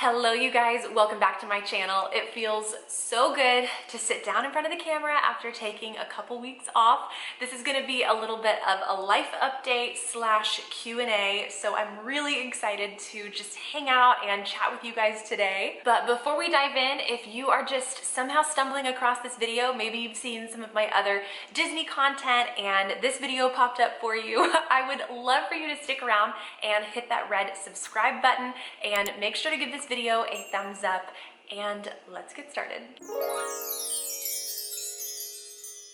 Hello you guys, welcome back to my channel. It feels so good to sit down in front of the camera after taking a couple weeks off. This is going to be a little bit of a life update slash Q&A, so I'm really excited to just hang out and chat with you guys today. But before we dive in, if you are just somehow stumbling across this video, maybe you've seen some of my other Disney content and this video popped up for you, I would love for you to stick around and hit that red subscribe button and make sure to give this video a thumbs up, and let's get started.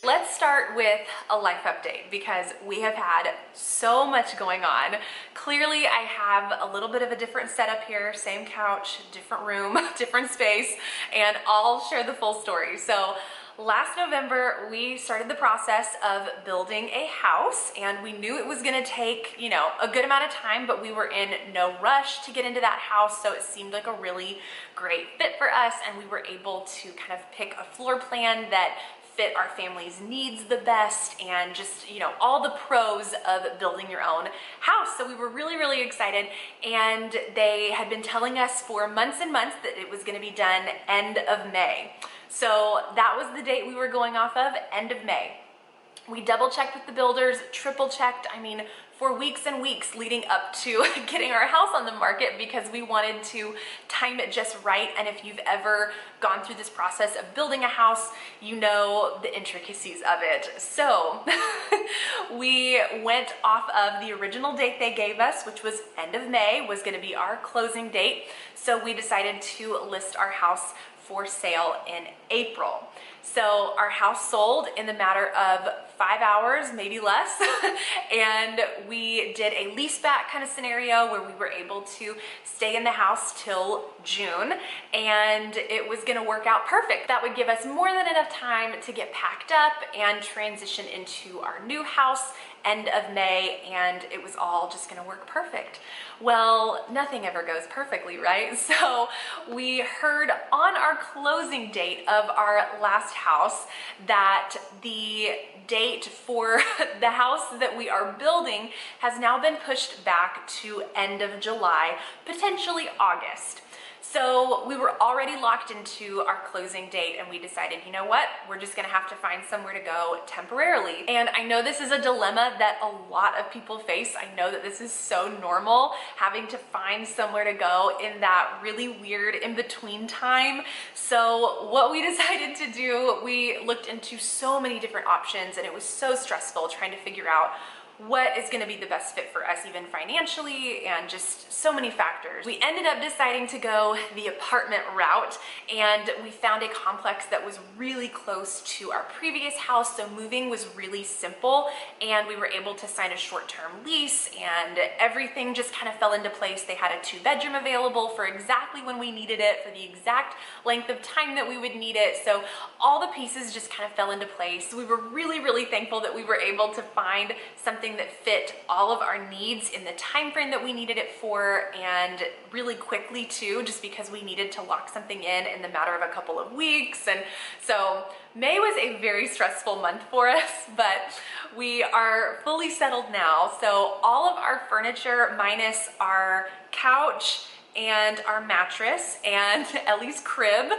Let's start with a life update because we have had so much going on. Clearly, I have a little bit of a different setup here, same couch, different room, different space, and I'll share the full story. So last November, we started the process of building a house, and we knew it was gonna take, a good amount of time, but we were in no rush to get into that house, so it seemed like a really great fit for us, and we were able to kind of pick a floor plan that fit our family's needs the best, and just, all the pros of building your own house. So we were really, really excited, and they had been telling us for months and months that it was gonna be done end of May. So that was the date we were going off of, end of May. We double checked with the builders, triple checked, for weeks and weeks leading up to getting our house on the market because we wanted to time it just right. And if you've ever gone through this process of building a house, you know the intricacies of it. So we went off of the original date they gave us, which was end of May, was gonna be our closing date. So we decided to list our house for sale in April. So our house sold in the matter of 5 hours, maybe less, and we did a lease back kind of scenario where we were able to stay in the house till June, and it was gonna work out perfect. That would give us more than enough time to get packed up and transition into our new house end of May, and it was all just gonna work perfect. Well, nothing ever goes perfectly, right? So we heard on our closing date of our last house that the date for the house that we are building has now been pushed back to end of July, potentially August. So we were already locked into our closing date, and we decided, you know what, we're just gonna have to find somewhere to go temporarily. And I know this is a dilemma that a lot of people face. I know that this is so normal, having to find somewhere to go in that really weird in-between time. So what we decided to do, we looked into so many different options, and it was so stressful trying to figure out what is going to be the best fit for us, even financially, and just so many factors. We ended up deciding to go the apartment route, and we found a complex that was really close to our previous house, so moving was really simple, and we were able to sign a short-term lease, and everything just kind of fell into place. They had a 2-bedroom available for exactly when we needed it, for the exact length of time that we would need it, so all the pieces just kind of fell into place. We were really, really thankful that we were able to find something that fit all of our needs in the time frame that we needed it for, and really quickly too, just because we needed to lock something in the matter of a couple of weeks. And so May was a very stressful month for us, but we are fully settled now. So all of our furniture minus our couch and our mattress and Ellie's crib.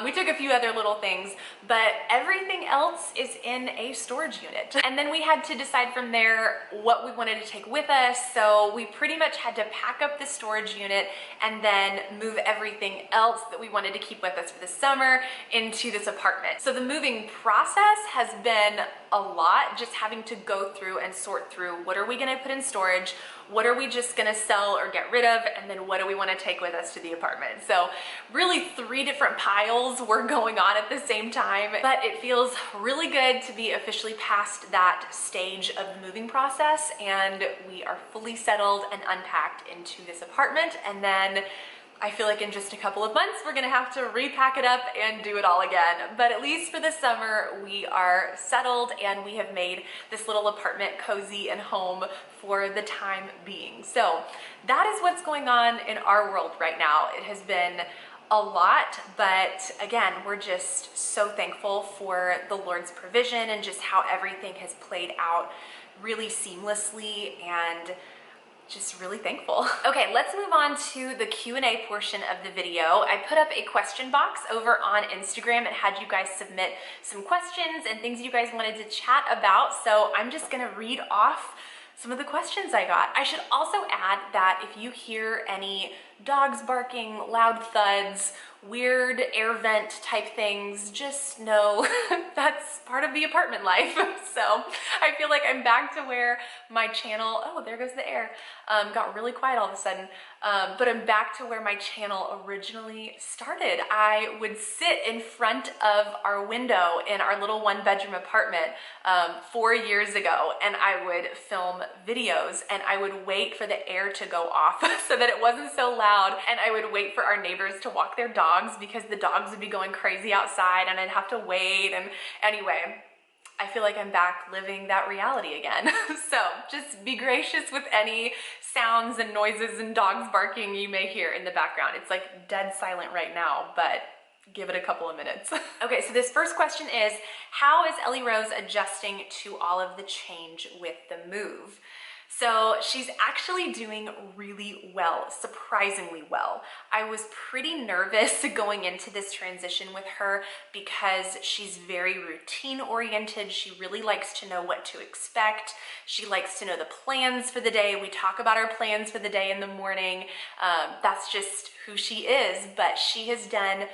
We took a few other little things, but everything else is in a storage unit. And then we had to decide from there what we wanted to take with us. So we pretty much had to pack up the storage unit and then move everything else that we wanted to keep with us for the summer into this apartment. So the moving process has been a lot, just having to go through and sort through what are we gonna put in storage, what are we just gonna sell or get rid of, and then what do we wanna take with us to the apartment. So really 3 different piles were going on at the same time, but it feels really good to be officially past that stage of the moving process, and we are fully settled and unpacked into this apartment. And then I feel like in just a couple of months, we're gonna have to repack it up and do it all again. But at least for the summer, we are settled, and we have made this little apartment cozy and home for the time being. So that is what's going on in our world right now. It has been a lot, but again, we're just so thankful for the Lord's provision and just how everything has played out really seamlessly. And just really thankful. Okay, let's move on to the Q&A portion of the video. I put up a question box over on Instagram and had you guys submit some questions and things you guys wanted to chat about. So I'm just gonna read off some of the questions I got. I should also add that if you hear any dogs barking, loud thuds, weird air vent type things, just know that's part of the apartment life. So I feel like I'm back to where my channel, oh, there goes the air, got really quiet all of a sudden. But I'm back to where my channel originally started. I would sit in front of our window in our little 1-bedroom apartment 4 years ago, and I would film videos, and I would wait for the air to go off so that it wasn't so loud, and I would wait for our neighbors to walk their dogs because the dogs would be going crazy outside and I'd have to wait. And anyway, I feel like I'm back living that reality again. So just be gracious with any sounds and noises and dogs barking you may hear in the background. It's like dead silent right now, but give it a couple of minutes. Okay, so this first question is, how is Ellie Rose adjusting to all of the change with the move? So she's actually doing really well, surprisingly well. I was pretty nervous going into this transition with her because she's very routine oriented. She really likes to know what to expect. She likes to know the plans for the day. We talk about our plans for the day in the morning. That's just who she is, but she has done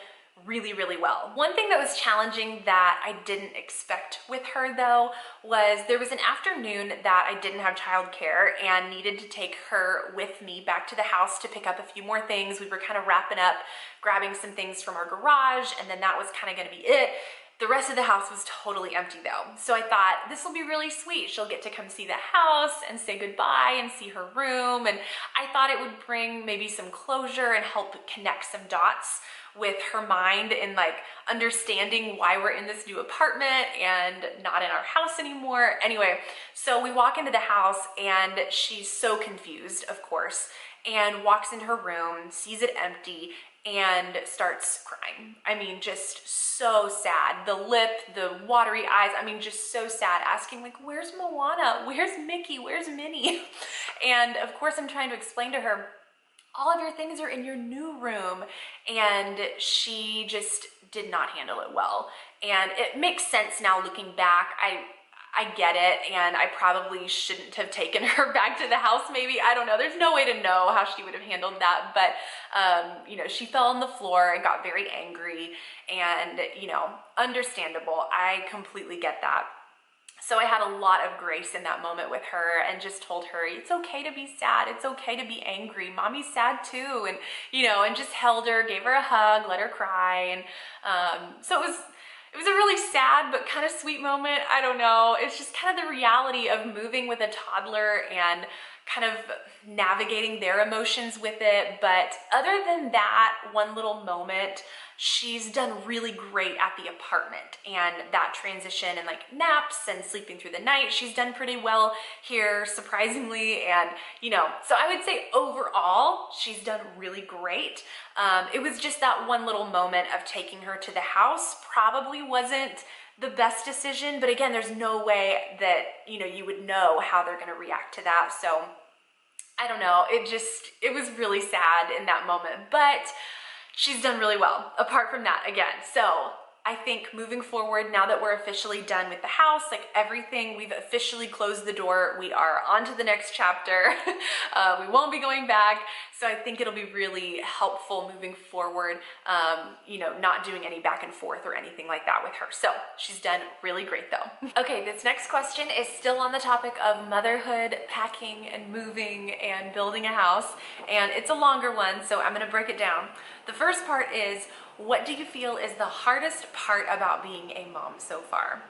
really, really well. One thing that was challenging that I didn't expect with her though was there was an afternoon that I didn't have childcare and needed to take her with me back to the house to pick up a few more things. We were kind of wrapping up, grabbing some things from our garage, and then that was kind of gonna be it. The rest of the house was totally empty though. So I thought this will be really sweet. She'll get to come see the house and say goodbye and see her room. And I thought it would bring maybe some closure and help connect some dots with her mind in like understanding why we're in this new apartment and not in our house anymore. Anyway, so we walk into the house and she's so confused, of course, and walks into her room, sees it empty, and starts crying. I mean, just so sad. The lip, the watery eyes, I mean, just so sad, asking like, where's Moana? Where's Mickey? Where's Minnie? And of course, I'm trying to explain to her, all of your things are in your new room. And she just did not handle it well. And it makes sense now looking back. I get it, and I probably shouldn't have taken her back to the house maybe. I don't know. There's no way to know how she would have handled that, but you know, she fell on the floor and got very angry, and you know, understandable. I completely get that. So I had a lot of grace in that moment with her and just told her, it's okay to be sad. It's okay to be angry. Mommy's sad too. And, you know, and just held her, gave her a hug, let her cry. And so it was a really sad but kind of sweet moment. I don't know. It's just kind of the reality of moving with a toddler and kind of navigating their emotions with it. But other than that one little moment, she's done really great at the apartment, and that transition and like naps and sleeping through the night, she's done pretty well here, surprisingly. And you know, so I would say overall she's done really great. It was just that one little moment of taking her to the house probably wasn't the best decision, but again, there's no way that, you know, you would know how they're going to react to that. So I don't know, it was really sad in that moment, but she's done really well apart from that again. So I think moving forward, now that we're officially done with the house, like everything, we've officially closed the door. We are on to the next chapter. We won't be going back. So I think it'll be really helpful moving forward, you know, not doing any back and forth or anything like that with her. So she's done really great though. Okay, this next question is still on the topic of motherhood, packing and moving and building a house. And it's a longer one, so I'm gonna break it down. The first part is, what do you feel is the hardest part about being a mom so far?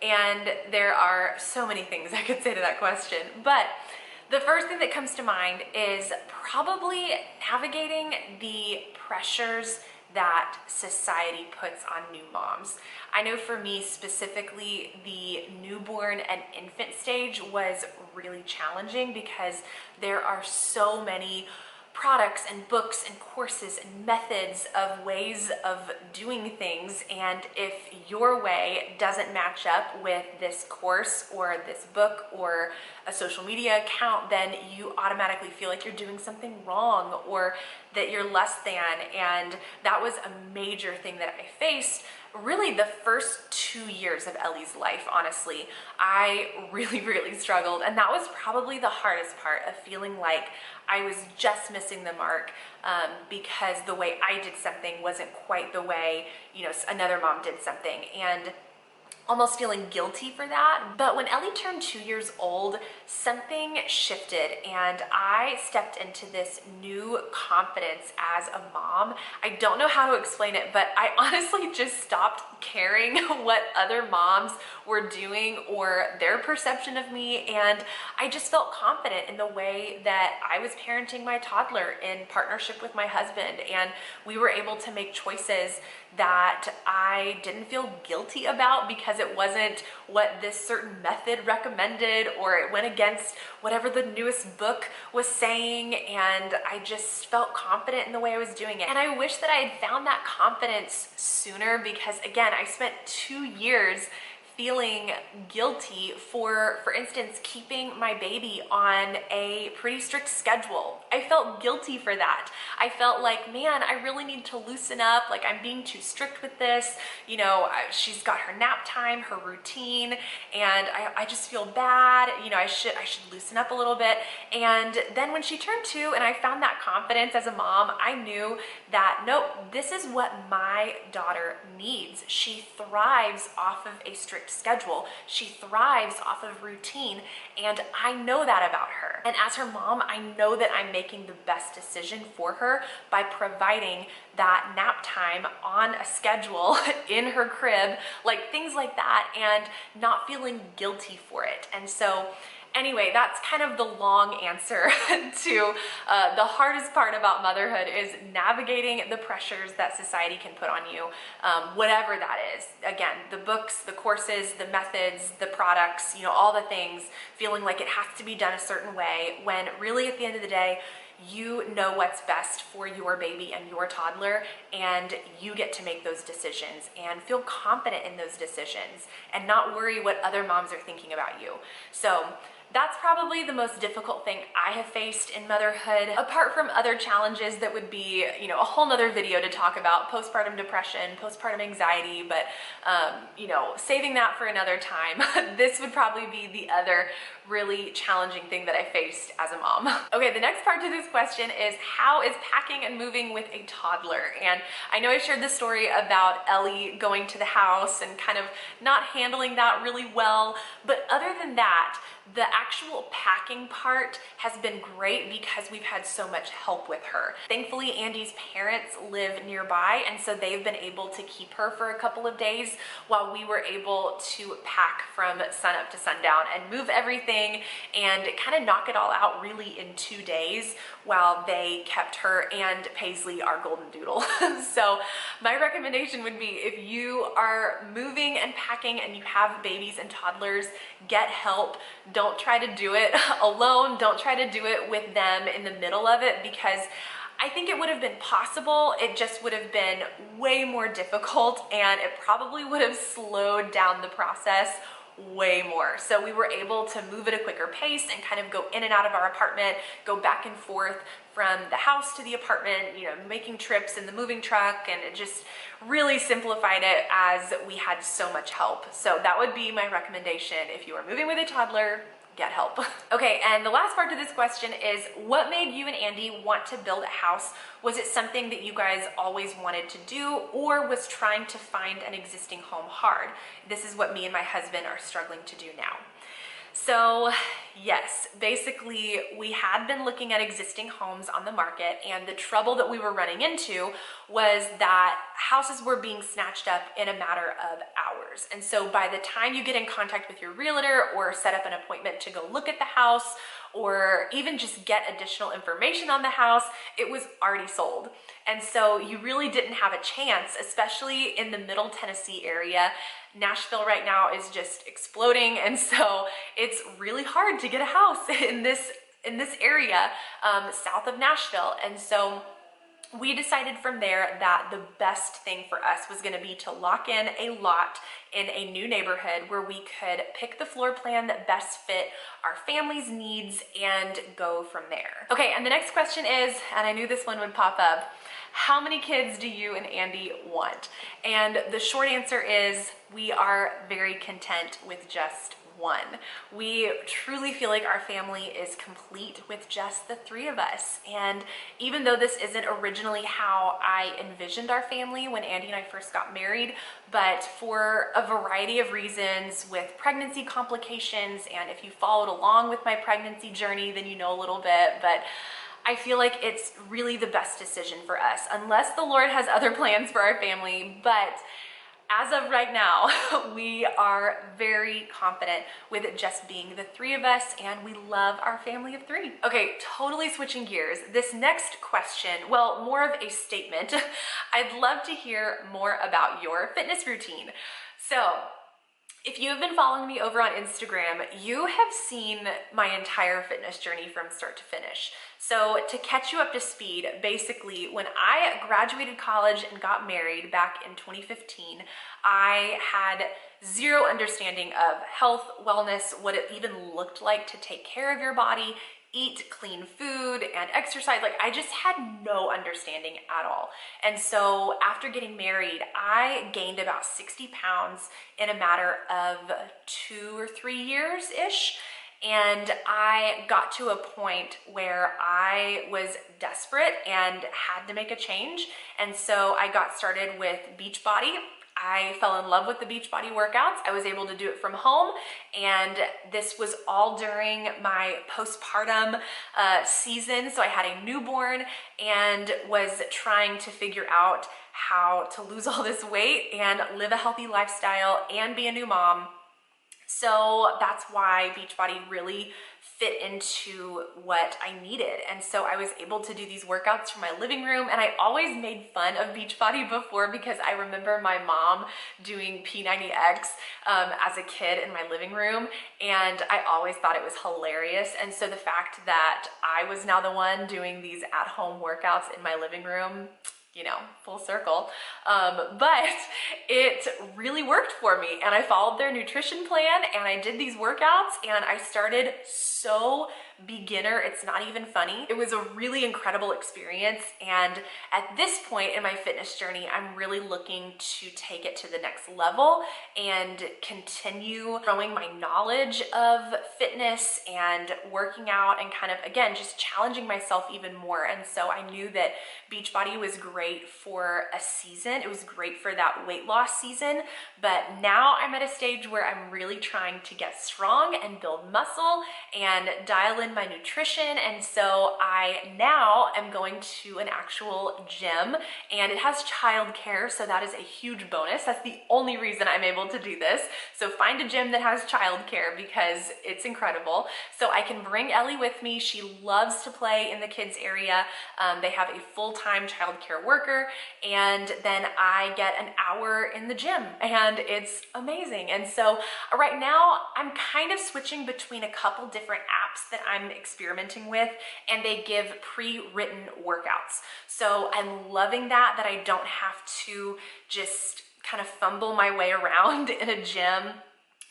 And there are so many things I could say to that question, but the first thing that comes to mind is probably navigating the pressures that society puts on new moms. I know for me specifically, the newborn and infant stage was really challenging because there are so many products and books and courses and methods of ways of doing things, and if your way doesn't match up with this course or this book or a social media account, then you automatically feel like you're doing something wrong or that you're less than. And that was a major thing that I faced really the first 2 years of Ellie's life. Honestly, I really struggled, and that was probably the hardest part, of feeling like I was just missing the mark because the way I did something wasn't quite the way, you know, another mom did something, and almost feeling guilty for that. But when Ellie turned 2 years old, something shifted and I stepped into this new confidence as a mom. I don't know how to explain it, but I honestly just stopped caring what other moms were doing or their perception of me, and I just felt confident in the way that I was parenting my toddler in partnership with my husband, and we were able to make choices that I didn't feel guilty about because it wasn't what this certain method recommended, or it went against whatever the newest book was saying, and I just felt confident in the way I was doing it. And I wish that I had found that confidence sooner, because again, I spent 2 years feeling guilty for instance, keeping my baby on a pretty strict schedule. I felt guilty for that. I felt like, man, I really need to loosen up. Like, I'm being too strict with this. You know, she's got her nap time, her routine, and I just feel bad. You know, I should loosen up a little bit. And then when she turned 2 and I found that confidence as a mom, I knew that, nope, this is what my daughter needs. She thrives off of a strict schedule. She thrives off of routine, and I know that about her. And as her mom, I know that I'm making the best decision for her by providing that nap time on a schedule in her crib, like things like that, and not feeling guilty for it. And so anyway, that's kind of the long answer to the hardest part about motherhood, is navigating the pressures that society can put on you, whatever that is. Again, the books, the courses, the methods, the products, you know, all the things, feeling like it has to be done a certain way, when really at the end of the day, you know what's best for your baby and your toddler, and you get to make those decisions and feel confident in those decisions and not worry what other moms are thinking about you. So that's probably the most difficult thing I have faced in motherhood, apart from other challenges that would be, you know, a whole nother video to talk about, postpartum depression, postpartum anxiety, but you know, saving that for another time. This would probably be the other really challenging thing that I faced as a mom. Okay, the next part to this question is, how is packing and moving with a toddler? And I know I shared this story about Ellie going to the house and kind of not handling that really well, but other than that, the actual packing part has been great because we've had so much help with her. Thankfully, Andy's parents live nearby, and so they've been able to keep her for a couple of days while we were able to pack from sunup to sundown and move everything and kind of knock it all out really in 2 days while they kept her and Paisley, our golden doodle. So my recommendation would be, if you are moving and packing and you have babies and toddlers, get help. Don't try to do it alone. Don't try to do it with them in the middle of it, because I think it would have been possible. It just would have been way more difficult, and it probably would have slowed down the process way more. So we were able to move at a quicker pace and kind of go in and out of our apartment, go back and forth from the house to the apartment, you know, making trips in the moving truck, and it just really simplified it as we had so much help. So that would be my recommendation. If you are moving with a toddler, get help. Okay, and the last part to this question is, what made you and Andy want to build a house? Was it something that you guys always wanted to do, or was trying to find an existing home hard? This is what me and my husband are struggling to do now. So yes, basically we had been looking at existing homes on the market, and the trouble that we were running into was that houses were being snatched up in a matter of hours. And so by the time you get in contact with your realtor or set up an appointment to go look at the house, or even just get additional information on the house, it was already sold. And so you really didn't have a chance, especially in the Middle Tennessee area. Nashville right now is just exploding, and so it's really hard to get a house in this in this area south of Nashville. And so we decided from there that the best thing for us was going to be to lock in a lot in a new neighborhood where we could pick the floor plan that best fit our family's needs and go from there. Okay, and the next question is, and I knew this one would pop up, how many kids do you and Andy want? And the short answer is we are very content with just one. We truly feel like our family is complete with just the three of us. And even though this isn't originally how I envisioned our family when Andy and I first got married, but for a variety of reasons with pregnancy complications, and if you followed along with my pregnancy journey, then you know a little bit, but I feel like it's really the best decision for us, unless the Lord has other plans for our family. But as of right now, we are very confident with it just being the three of us, and we love our family of three. Okay, totally switching gears. This next question, well, more of a statement. I'd love to hear more about your fitness routine. So, if you have been following me over on Instagram, you have seen my entire fitness journey from start to finish. So to catch you up to speed, basically when I graduated college and got married back in 2015, I had zero understanding of health, wellness, what it even looked like to take care of your body, eat clean food and exercise. Like, I just had no understanding at all. And so after getting married, I gained about 60 pounds in a matter of 2 or 3 years-ish. And I got to a point where I was desperate and had to make a change. And so I got started with Beachbody. I fell in love with the Beachbody workouts. I was able to do it from home, and this was all during my postpartum season. So I had a newborn and was trying to figure out how to lose all this weight and live a healthy lifestyle and be a new mom. So that's why Beachbody really fit into what I needed. And so I was able to do these workouts from my living room, and I always made fun of Beachbody before because I remember my mom doing P90X as a kid in my living room, and I always thought it was hilarious. And so the fact that I was now the one doing these at-home workouts in my living room, you know, full circle. But it really worked for me, and I followed their nutrition plan and I did these workouts, and I started so beginner, it's not even funny. It was a really incredible experience, and at this point in my fitness journey, I'm really looking to take it to the next level and continue growing my knowledge of fitness and working out and kind of, again, just challenging myself even more. And so I knew that Beachbody was great for a season. It was great for that weight loss season, but now I'm at a stage where I'm really trying to get strong and build muscle and dial in my nutrition. And so I now am going to an actual gym, and it has childcare, so that is a huge bonus. That's the only reason I'm able to do this. So find a gym that has childcare because it's incredible. So I can bring Ellie with me. She loves to play in the kids area. They have a full-time childcare worker, and then I get an hour in the gym, and it's amazing. And so right now I'm kind of switching between a couple different apps that I'm experimenting with, and they give pre-written workouts. So I'm loving that I don't have to just kind of fumble my way around in a gym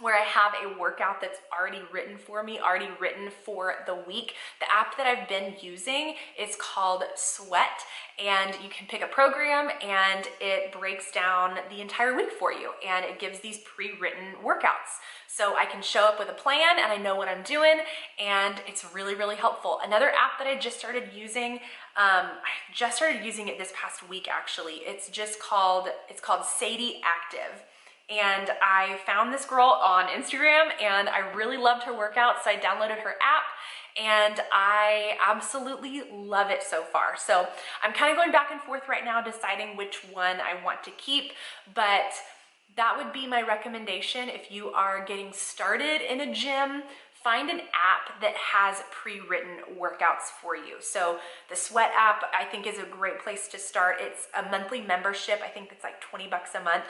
where I have a workout that's already written for me, already written for the week. The app that I've been using is called Sweat, and you can pick a program and it breaks down the entire week for you, and it gives these pre-written workouts. So I can show up with a plan and I know what I'm doing, and it's really, really helpful. Another app that I just started using, I just started using it this past week actually. It's called Sadie Active. And I found this girl on Instagram and I really loved her workout, so I downloaded her app and I absolutely love it so far. So I'm kind of going back and forth right now deciding which one I want to keep, but that would be my recommendation if you are getting started in a gym. Find an app that has pre-written workouts for you. So the Sweat app I think is a great place to start. It's a monthly membership. I think it's like 20 bucks a month.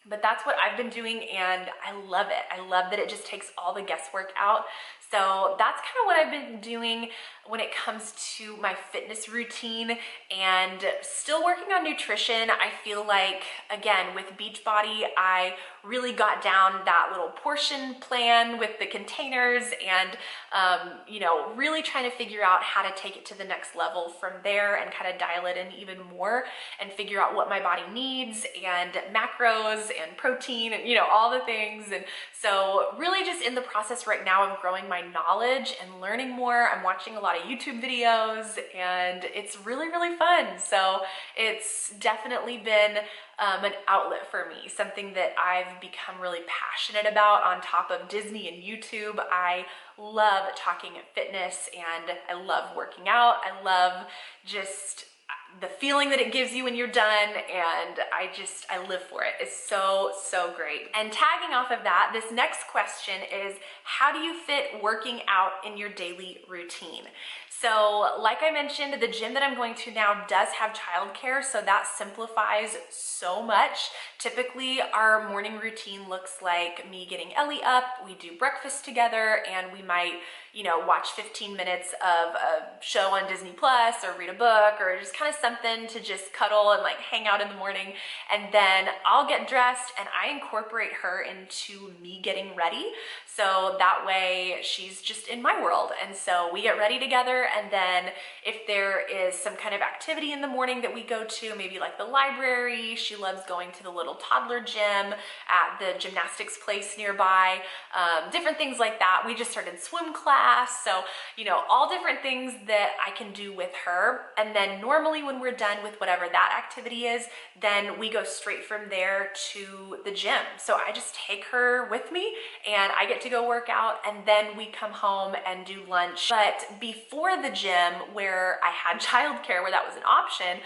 But that's what I've been doing, and I love it. I love that it just takes all the guesswork out. So that's kind of what I've been doing when it comes to my fitness routine, and still working on nutrition. I feel like, again, with Beachbody, I really got down that little portion plan with the containers, and you know, really trying to figure out how to take it to the next level from there and kind of dial it in even more and figure out what my body needs and macros and protein and, you know, all the things. And so really just in the process right now of growing my knowledge and learning more. I'm watching a lot of YouTube videos, and it's really, really fun. So it's definitely been an outlet for me, something that I've become really passionate about on top of Disney and YouTube. I love talking fitness, and I love working out. I love just the feeling that it gives you when you're done, and I live for it. It's so, so great. And tagging off of that, this next question is, how do you fit working out in your daily routine? So like I mentioned, the gym that I'm going to now does have childcare, so that simplifies so much. Typically, our morning routine looks like me getting Ellie up, we do breakfast together, and we might, you know, watch 15 minutes of a show on Disney Plus or read a book or just kind of something to just cuddle and like hang out in the morning. And then I'll get dressed and I incorporate her into me getting ready. So that way she's just in my world. And so we get ready together, and then if there is some kind of activity in the morning that we go to, maybe like the library, she loves going to the little toddler gym at the gymnastics place nearby, different things like that. We just started swim class. So, you know, all different things that I can do with her. And then normally when we're done with whatever that activity is, then we go straight from there to the gym. So I just take her with me and I get to go work out, and then we come home and do lunch. But before the gym, where I had childcare, where that was an option,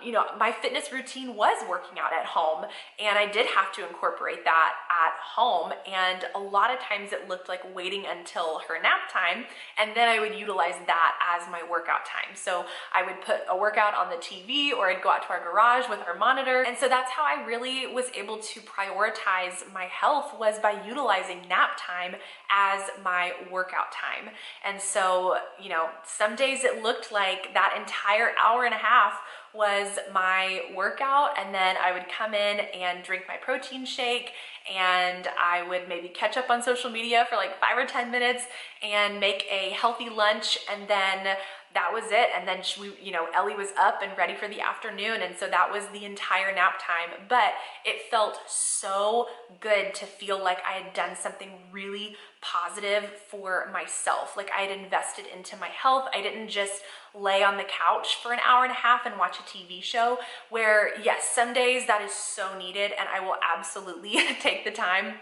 you know, my fitness routine was working out at home, and I did have to incorporate that at home. And a lot of times it looked like waiting until her nap time, and then I would utilize that as my workout time. So I would put a workout on the TV, or I'd go out to our garage with our monitor. And so that's how I really was able to prioritize my health, was by utilizing nap time as my workout time. And so, you know, some days it looked like that entire hour and a half was my workout, and then I would come in and drink my protein shake, and I would maybe catch up on social media for like 5 or 10 minutes and make a healthy lunch, and then that was it. And then you know, Ellie was up and ready for the afternoon, and so that was the entire nap time. But it felt so good to feel like I had done something really positive for myself. Like I had invested into my health. I didn't just lay on the couch for an hour and a half and watch a TV show, where yes, some days that is so needed, and I will absolutely take the time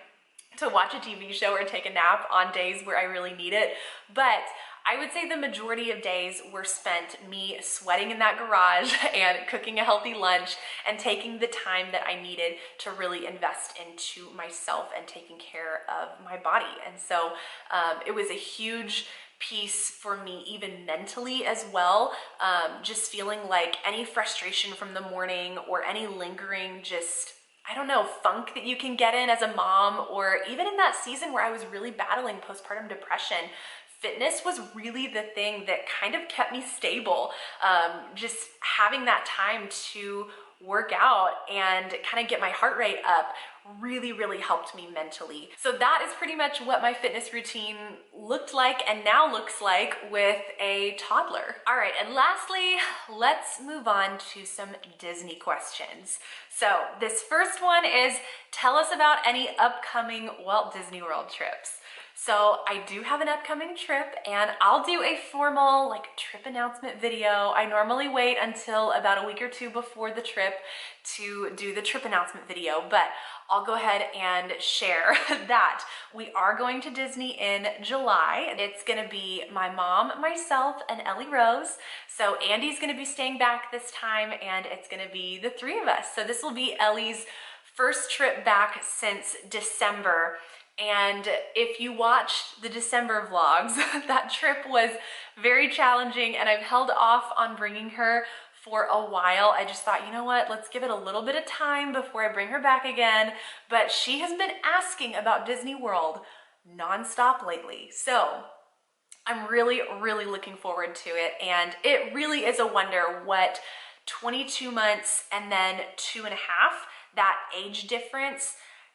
to watch a TV show or take a nap on days where I really need it. But I would say the majority of days were spent me sweating in that garage and cooking a healthy lunch and taking the time that I needed to really invest into myself and taking care of my body. And so it was a huge piece for me, even mentally as well. Just feeling like any frustration from the morning or any lingering just, I don't know, funk that you can get in as a mom, or even in that season where I was really battling postpartum depression, fitness was really the thing that kind of kept me stable. Just having that time to work out and kind of get my heart rate up really, really helped me mentally. So that is pretty much what my fitness routine looked like and now looks like with a toddler. All right, and lastly, let's move on to some Disney questions. So this first one is, tell us about any upcoming Walt Disney World trips. So I do have an upcoming trip, and I'll do a formal like trip announcement video. I normally wait until about a week or two before the trip to do the trip announcement video, but I'll go ahead and share that we are going to Disney in July. It's gonna be my mom, myself, and Ellie Rose. So Andy's gonna be staying back this time, and it's gonna be the three of us. So this will be Ellie's first trip back since December. And if you watched the December vlogs, that trip was very challenging, and I've held off on bringing her for a while. I just thought, you know what, let's give it a little bit of time before I bring her back again. But she has been asking about Disney World nonstop lately. So I'm really, really looking forward to it. And it really is a wonder what 22 months and then 2.5, that age difference,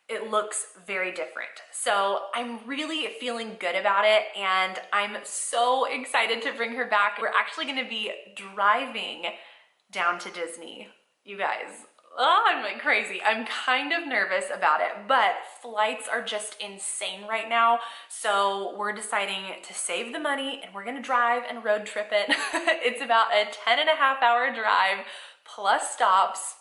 it looks very different. So I'm really feeling good about it, and I'm so excited to bring her back. We're actually gonna be driving down to Disney, you guys. Oh, I'm like crazy. I'm kind of nervous about it, but flights are just insane right now. So we're deciding to save the money and we're gonna drive and road trip it. It's about a 10.5-hour drive plus stops.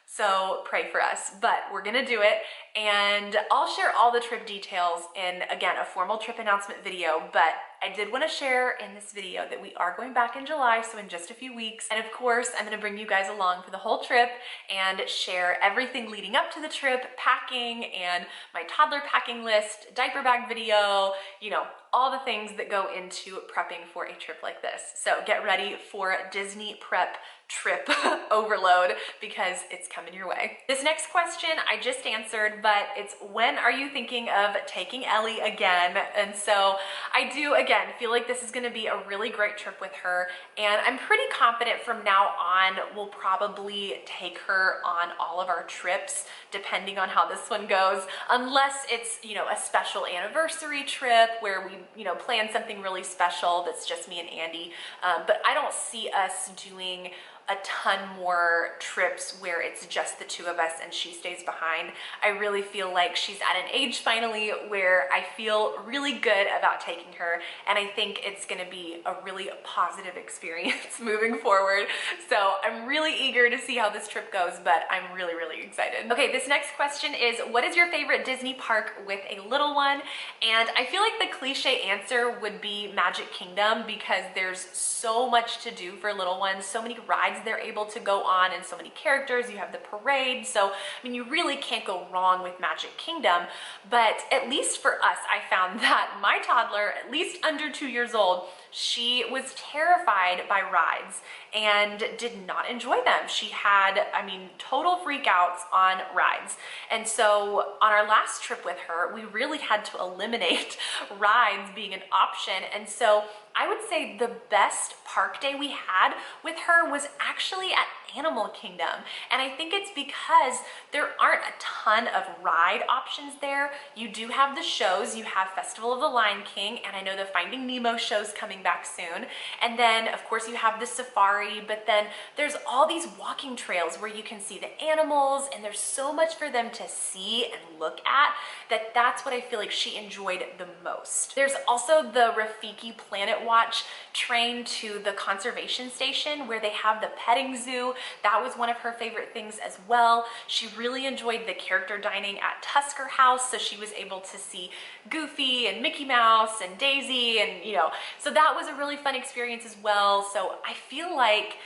So pray for us, but we're gonna do it. And I'll share all the trip details in, again, a formal trip announcement video, but I did want to share in this video that we are going back in July, so in just a few weeks. And of course, I'm going to bring you guys along for the whole trip and share everything leading up to the trip, packing and my toddler packing list, diaper bag video, you know, all the things that go into prepping for a trip like this. So get ready for Disney prep trip overload because it's coming your way. This next question I just answered, but it's when are you thinking of taking Ellie again? And so I do, again, feel like this is gonna be a really great trip with her, and I'm pretty confident from now on we'll probably take her on all of our trips depending on how this one goes, unless it's, you know, a special anniversary trip where we, you know, plan something really special that's just me and Andy, but I don't see us doing a ton more trips where it's just the two of us and she stays behind. I really feel like she's at an age finally where I feel really good about taking her, and I think it's gonna be a really positive experience moving forward. So I'm really eager to see how this trip goes, but I'm really, really excited. Okay, this next question is, what is your favorite Disney park with a little one? And I feel like the cliche answer would be Magic Kingdom, because there's so much to do for little ones, so many rides they're able to go on, and so many characters. You have the parade, so I mean, you really can't go wrong with Magic Kingdom. But at least for us, I found that my toddler, at least under 2 years old, she was terrified by rides and did not enjoy them. She had, I mean, total freakouts on rides. And so on our last trip with her, we really had to eliminate rides being an option. And so I would say the best park day we had with her was actually at Animal Kingdom. And I think it's because there aren't a ton of ride options there. You do have the shows. You have Festival of the Lion King, and I know the Finding Nemo show's coming back soon. And then of course you have the safari, but then there's all these walking trails where you can see the animals, and there's so much for them to see and look at that's what I feel like she enjoyed the most. There's also the Rafiki Planet Watch train to the conservation station where they have the petting zoo. That was one of her favorite things as well. She really enjoyed the character dining at Tusker House, so she was able to see Goofy and Mickey Mouse and Daisy, and you know, so that was a really fun experience as well. So I feel like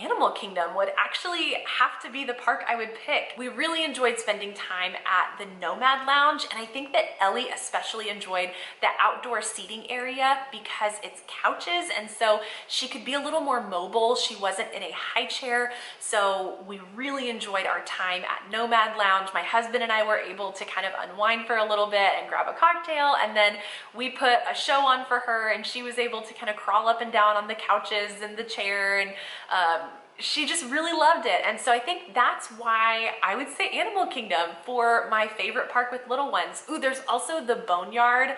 Animal Kingdom would actually have to be the park I would pick. We really enjoyed spending time at the Nomad Lounge, and I think that Ellie especially enjoyed the outdoor seating area because it's couches, and so she could be a little more mobile. She wasn't in a high chair, so we really enjoyed our time at Nomad Lounge. My husband and I were able to kind of unwind for a little bit and grab a cocktail, and then we put a show on for her, and she was able to kind of crawl up and down on the couches and the chair, and she just really loved it. And so I think that's why I would say Animal Kingdom for my favorite park with little ones. Ooh, there's also the Boneyard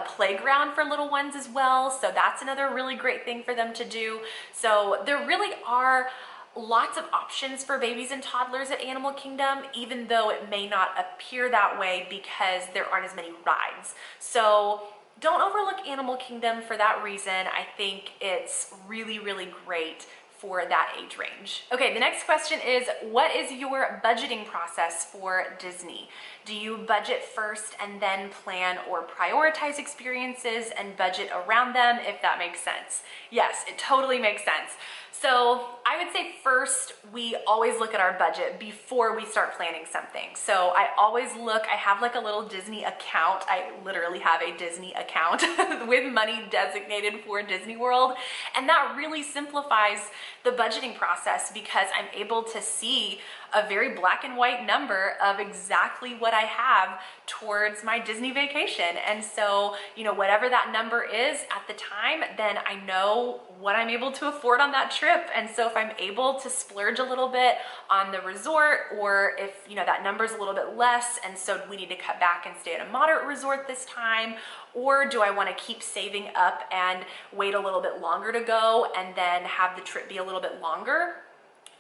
playground for little ones as well. So that's another really great thing for them to do. So there really are lots of options for babies and toddlers at Animal Kingdom, even though it may not appear that way because there aren't as many rides. So don't overlook Animal Kingdom for that reason. I think it's really, really great for that age range. Okay, the next question is, what is your budgeting process for Disney? Do you budget first and then plan or prioritize experiences and budget around them, if that makes sense? Yes, it totally makes sense. So I would say first, we always look at our budget before we start planning something. So I always look, I have like a little Disney account. I literally have a Disney account with money designated for Disney World. And that really simplifies the budgeting process because I'm able to see, a very black and white number of exactly what I have towards my Disney vacation. And so, you know, whatever that number is at the time, then I know what I'm able to afford on that trip. And so if I'm able to splurge a little bit on the resort, or if, you know, that number is a little bit less and so we need to cut back and stay at a moderate resort this time, or do I want to keep saving up and wait a little bit longer to go and then have the trip be a little bit longer?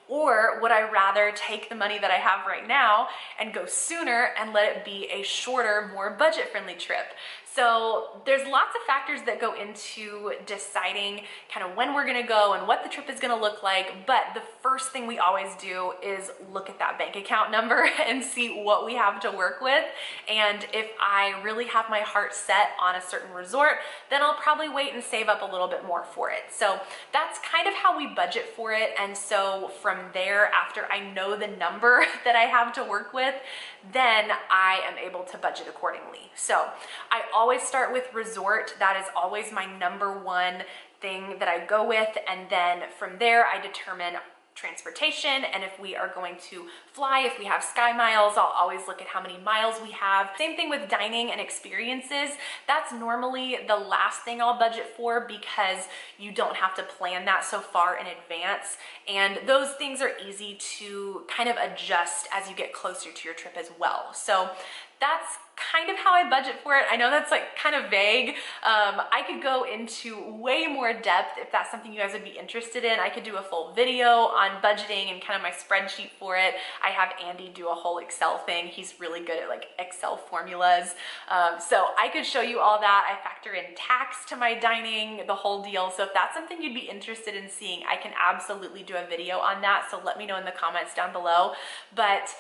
Or would I rather take the money that I have right now and go sooner and let it be a shorter, more budget-friendly trip? So there's lots of factors that go into deciding kind of when we're gonna go and what the trip is gonna look like, but the first thing we always do is look at that bank account number and see what we have to work with. And if I really have my heart set on a certain resort, then I'll probably wait and save up a little bit more for it. So that's kind of how we budget for it. And so from there, after I know the number that I have to work with, then I am able to budget accordingly. So I always start with resort. That is always my number one thing that I go with. And then from there, I determine transportation, and if we are going to fly, if we have sky miles, I'll always look at how many miles we have. Same thing with dining and experiences. That's normally the last thing I'll budget for because you don't have to plan that so far in advance, and those things are easy to kind of adjust as you get closer to your trip as well. So that's kind of how I budget for it. I know that's like kind of vague. I could go into way more depth if that's something you guys would be interested in. I could do a full video on budgeting and kind of my spreadsheet for it. I have Andy do a whole Excel thing. He's really good at like Excel formulas. So I could show you all that. I factor in tax to my dining, the whole deal. So if that's something you'd be interested in seeing, I can absolutely do a video on that. So let me know in the comments down below. But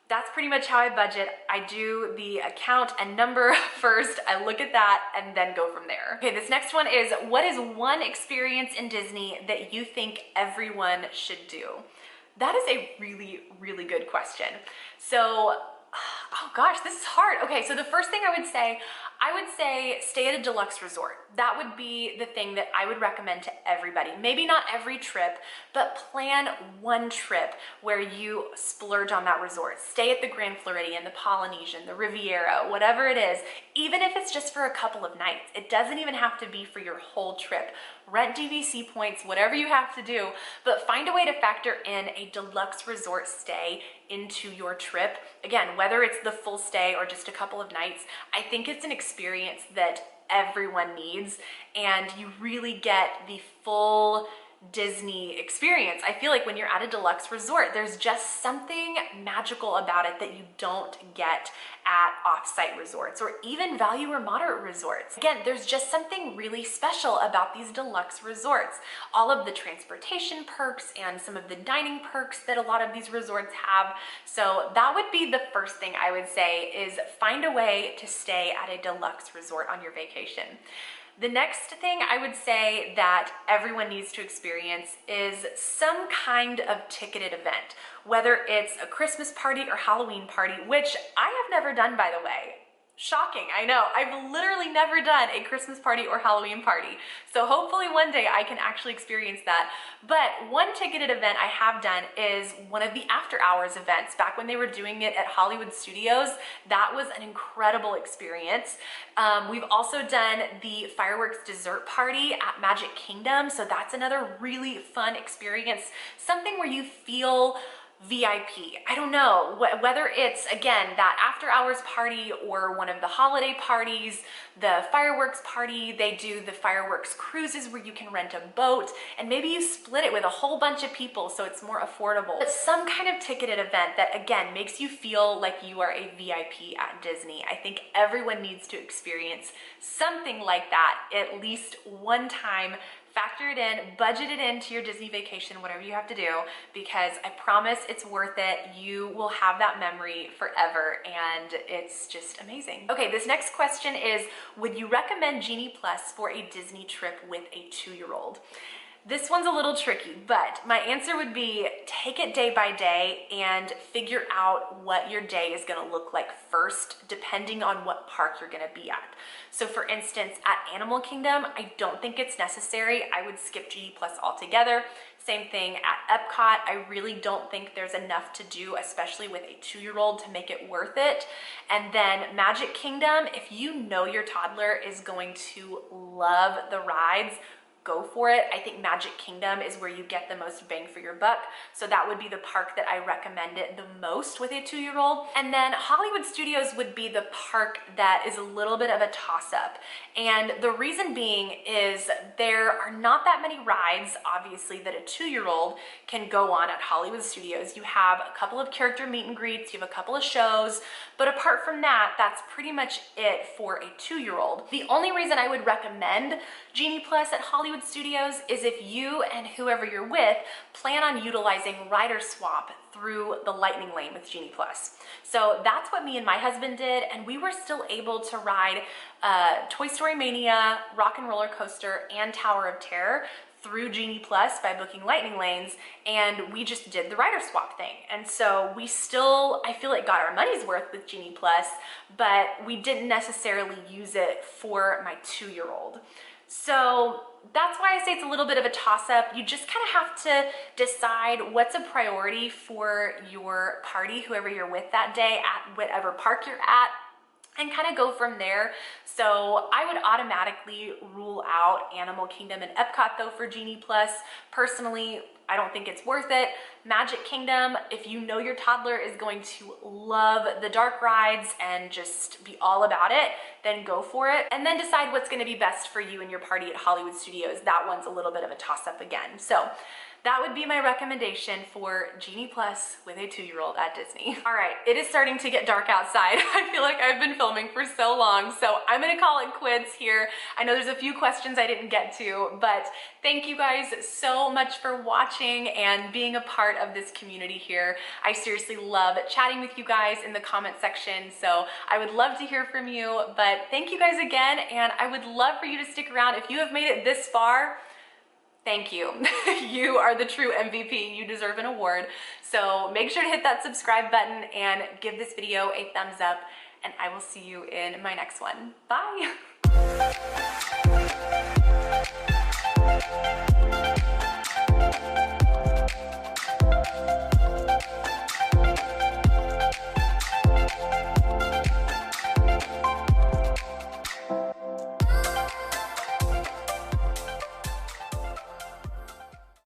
that's pretty much how I budget. I do the account and number first, I look at that and then go from there. Okay, this next one is, what is one experience in Disney that you think everyone should do? That is a really, really good question. So, oh gosh, this is hard. Okay, so the first thing I would say stay at a deluxe resort. That would be the thing that I would recommend to everybody. Maybe not every trip, but plan one trip where you splurge on that resort. Stay at the Grand Floridian, the Polynesian, the Riviera, whatever it is, even if it's just for a couple of nights. It doesn't even have to be for your whole trip. Rent DVC points, whatever you have to do, but find a way to factor in a deluxe resort stay into your trip. Again, whether it's the full stay or just a couple of nights, I think it's an experience that everyone needs, and you really get the full Disney experience. I feel like when you're at a deluxe resort, there's just something magical about it that you don't get at off-site resorts or even value or moderate resorts. Again, there's just something really special about these deluxe resorts. All of the transportation perks and some of the dining perks that a lot of these resorts have. So that would be the first thing I would say, is find a way to stay at a deluxe resort on your vacation. The next thing I would say that everyone needs to experience is some kind of ticketed event, whether it's a Christmas party or Halloween party, which I have never done, by the way. Shocking, I know. I've literally never done a Christmas party or Halloween party. So hopefully one day I can actually experience that. But one ticketed event I have done is one of the after hours events. Back when they were doing it at Hollywood Studios, that was an incredible experience. We've also done the fireworks dessert party at Magic Kingdom. So that's another really fun experience. Something where you feel VIP. I don't know, whether it's, again, that after hours party or one of the holiday parties, the fireworks party. They do the fireworks cruises where you can rent a boat and maybe you split it with a whole bunch of people so it's more affordable. But some kind of ticketed event that, again, makes you feel like you are a VIP at Disney. I think everyone needs to experience something like that at least one time. Factor it in, budget it into your Disney vacation, whatever you have to do, because I promise it's worth it. You will have that memory forever, and it's just amazing. Okay, this next question is, would you recommend Genie Plus for a Disney trip with a 2-year-old? This one's a little tricky, but my answer would be take it day by day and figure out what your day is gonna look like first, depending on what park you're gonna be at. So for instance, at Animal Kingdom, I don't think it's necessary. I would skip Genie Plus altogether. Same thing at Epcot. I really don't think there's enough to do, especially with a 2-year-old, to make it worth it. And then Magic Kingdom, if you know your toddler is going to love the rides, go for it. I think Magic Kingdom is where you get the most bang for your buck. So that would be the park that I recommend it the most with a 2-year-old. And then Hollywood Studios would be the park that is a little bit of a toss-up. And the reason being is there are not that many rides, obviously, that a 2-year-old can go on at Hollywood Studios. You have a couple of character meet and greets, you have a couple of shows, but apart from that, that's pretty much it for a 2-year-old. The only reason I would recommend Genie Plus at Hollywood Studios is if you and whoever you're with plan on utilizing Rider Swap through the Lightning Lane with Genie Plus. So that's what me and my husband did, and we were still able to ride Toy Story Mania, Rock and Roller Coaster, and Tower of Terror through Genie Plus by booking Lightning Lanes, and we just did the Rider Swap thing. And so we still, I feel like, got our money's worth with Genie Plus, but we didn't necessarily use it for my 2-year-old. So that's why I say it's a little bit of a toss-up. You just kind of have to decide what's a priority for your party, whoever you're with that day at whatever park you're at, and kind of go from there. So I would automatically rule out Animal Kingdom and Epcot though for Genie Plus. Personally, I don't think it's worth it. Magic Kingdom, if you know your toddler is going to love the dark rides and just be all about it, then go for it. And then decide what's gonna be best for you and your party at Hollywood Studios. That one's a little bit of a toss-up again. So that would be my recommendation for Genie Plus with a 2-year-old at Disney. All right, it is starting to get dark outside. I feel like I've been filming for so long, so I'm gonna call it quits here. I know there's a few questions I didn't get to, but thank you guys so much for watching and being a part of this community here. I seriously love chatting with you guys in the comment section, so I would love to hear from you, but thank you guys again, and I would love for you to stick around. If you have made it this far, thank you. You are the true MVP. You deserve an award. So make sure to hit that subscribe button and give this video a thumbs up, and I will see you in my next one. Bye.